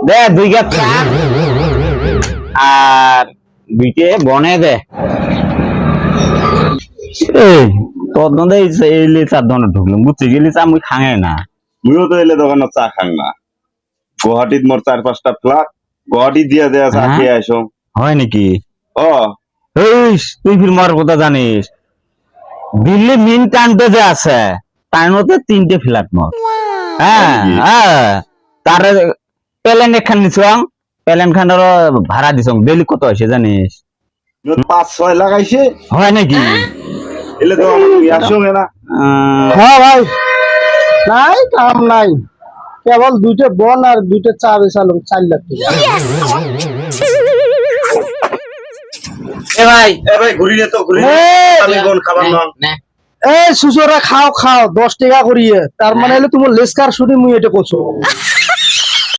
দে 2 cup চা আর 2টে বনে দে এই তোর দন্দে এই চা দনে ঢুকলাম বুঝছি গেলি চা মুই খাঙে না মুইও তো এলে দোকানে চা খাং না গুয়াহাটিত মোর 4-5টা ফ্ল্যাট গুয়াহাটি দিয়া দেয়া চা খেয়ে আসো হয় নাকি ও এই তুই ফির মার কথা জানিস দিল্লি মেন টাউনতে যে আছে টাউনতে 3টে ফ্ল্যাট মোর হ্যাঁ হ্যাঁ তার প্লেন এখান নিছং প্লেন খানের ভাড়া দিছং ডেলি কত হইছে জানিস 5-6 লাগাইছে হয় নাকি এলে তো তুই আসো না হ্যাঁ ভাই নাই কাম নাই কেবল 2টে বন আর 2টে চা বেচালাম 4 লাখ টাকা এ ভাই ঘুরি রে তো ঘুরি আমি কোন খাবার না এই সুসরা খাও 10 টাকা করিয়ে তার মানে হলো তোমার লেসকার শুনি মুই এটা করছো